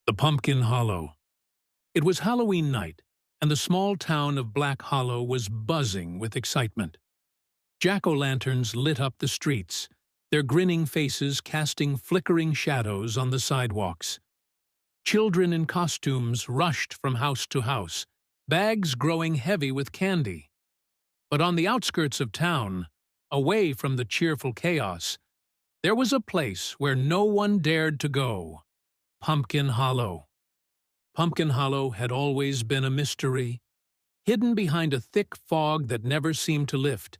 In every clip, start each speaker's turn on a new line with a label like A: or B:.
A: The Pumpkin Hollow. It was Halloween night, and the small town of Black Hollow was buzzing with excitement. Jack-o'-lanterns lit up the streets, their grinning faces casting flickering shadows on the sidewalks. Children in costumes rushed from house to house, bags growing heavy with candy. But on the outskirts of town, away from the cheerful chaos, there was a place where no one dared to go. Pumpkin Hollow. Pumpkin Hollow had always been a mystery. Hidden behind a thick fog that never seemed to lift,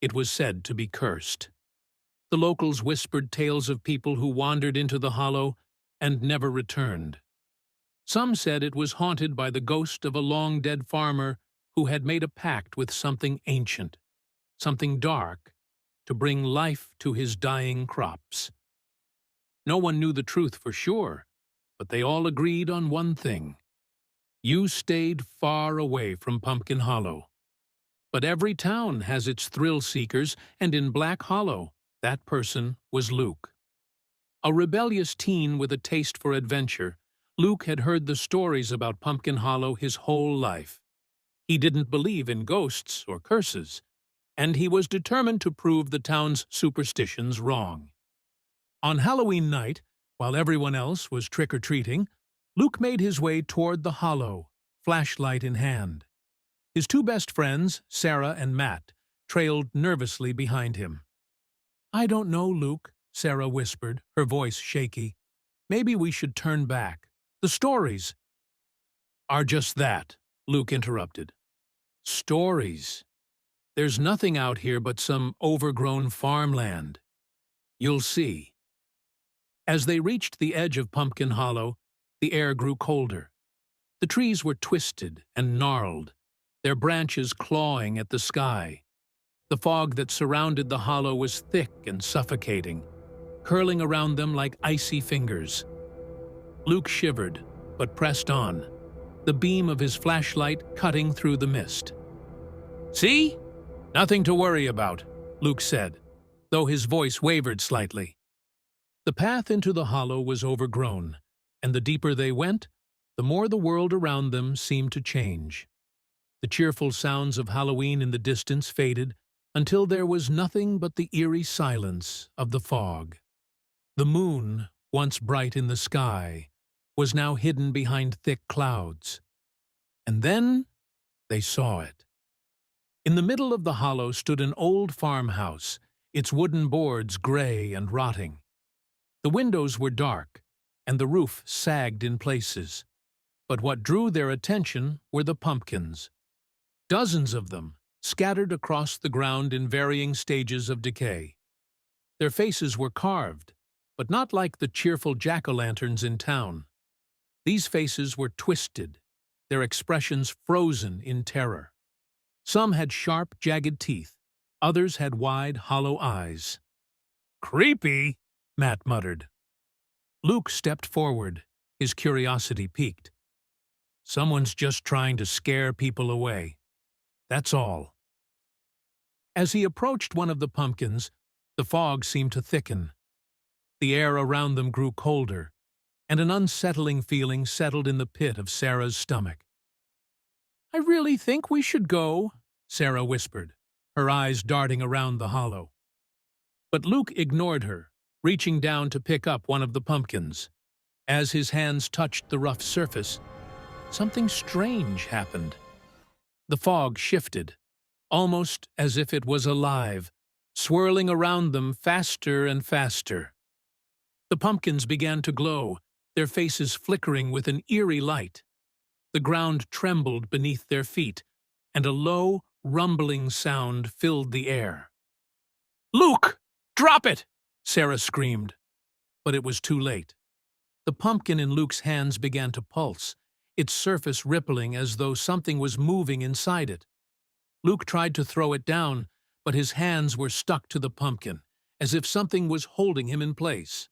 A: it was said to be cursed. The locals whispered tales of people who wandered into the hollow and never returned. Some said it was haunted by the ghost of a long-dead farmer who had made a pact with something ancient, something dark, to bring life to his dying crops. No one knew the truth for sure, but they all agreed on one thing. You stayed far away from Pumpkin Hollow. But every town has its thrill-seekers, and in Black Hollow, that person was Luke. A rebellious teen with a taste for adventure, Luke had heard the stories about Pumpkin Hollow his whole life. He didn't believe in ghosts or curses, and he was determined to prove the town's superstitions wrong. On Halloween night, while everyone else was trick-or-treating, Luke made his way toward the hollow, flashlight in hand. His two best friends, Sarah and Matt, trailed nervously behind him. "I don't know, Luke," Sarah whispered, her voice shaky. "Maybe we should turn back. The stories are just that," Luke interrupted. "Stories. There's nothing out here but some overgrown farmland. You'll see." As they reached the edge of Pumpkin Hollow, the air grew colder. The trees were twisted and gnarled, their branches clawing at the sky. The fog that surrounded the hollow was thick and suffocating, curling around them like icy fingers. Luke shivered, but pressed on, the beam of his flashlight cutting through the mist. "See? Nothing to worry about," Luke said, though his voice wavered slightly. The path into the hollow was overgrown, and the deeper they went, the more the world around them seemed to change. The cheerful sounds of Halloween in the distance faded until there was nothing but the eerie silence of the fog. The moon, once bright in the sky, was now hidden behind thick clouds. And then they saw it. In the middle of the hollow stood an old farmhouse, its wooden boards gray and rotting. The windows were dark, and the roof sagged in places. But what drew their attention were the pumpkins. Dozens of them, scattered across the ground in varying stages of decay. Their faces were carved, but not like the cheerful jack-o'-lanterns in town. These faces were twisted, their expressions frozen in terror. Some had sharp, jagged teeth, others had wide, hollow eyes. "Creepy," Matt muttered. Luke stepped forward, his curiosity piqued. "Someone's just trying to scare people away. That's all." As he approached one of the pumpkins, the fog seemed to thicken. The air around them grew colder, and an unsettling feeling settled in the pit of Sarah's stomach. "I really think we should go," Sarah whispered, her eyes darting around the hollow. But Luke ignored her, reaching down to pick up one of the pumpkins. As his hands touched the rough surface, something strange happened. The fog shifted, almost as if it was alive, swirling around them faster and faster. The pumpkins began to glow, their faces flickering with an eerie light. The ground trembled beneath their feet, and a low, rumbling sound filled the air. "Luke, drop it!" Sarah screamed. But it was too late. The pumpkin in Luke's hands began to pulse, its surface rippling as though something was moving inside it. Luke tried to throw it down, but his hands were stuck to the pumpkin, as if something was holding him in place.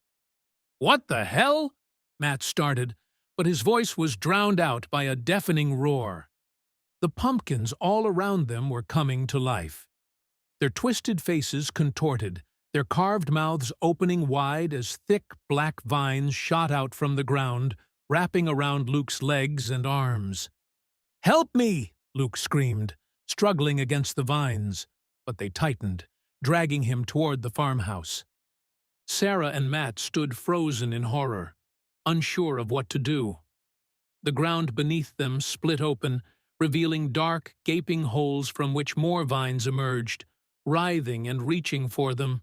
A: "What the hell?" Matt started, but his voice was drowned out by a deafening roar. The pumpkins all around them were coming to life. Their twisted faces contorted, their carved mouths opening wide as thick black vines shot out from the ground, wrapping around Luke's legs and arms. "Help me!" Luke screamed, struggling against the vines, but they tightened, dragging him toward the farmhouse. Sarah and Matt stood frozen in horror, unsure of what to do. The ground beneath them split open, revealing dark, gaping holes from which more vines emerged, writhing and reaching for them.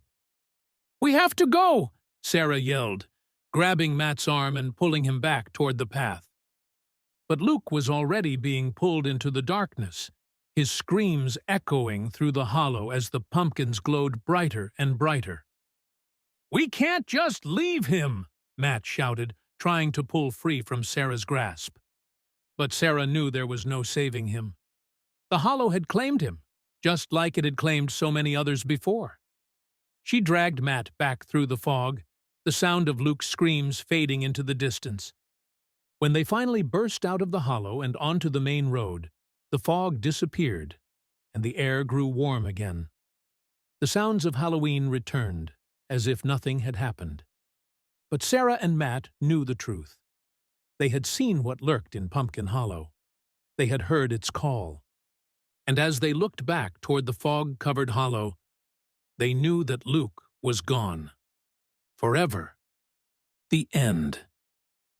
A: "We have to go!" Sarah yelled, grabbing Matt's arm and pulling him back toward the path. But Luke was already being pulled into the darkness, his screams echoing through the hollow as the pumpkins glowed brighter and brighter. "We can't just leave him!" Matt shouted, trying to pull free from Sarah's grasp. But Sarah knew there was no saving him. The hollow had claimed him, just like it had claimed so many others before. She dragged Matt back through the fog, the sound of Luke's screams fading into the distance. When they finally burst out of the hollow and onto the main road, the fog disappeared, and the air grew warm again. The sounds of Halloween returned, as if nothing had happened. But Sarah and Matt knew the truth. They had seen what lurked in Pumpkin Hollow. They had heard its call. And as they looked back toward the fog-covered hollow, they knew that Luke was gone. Forever. The end.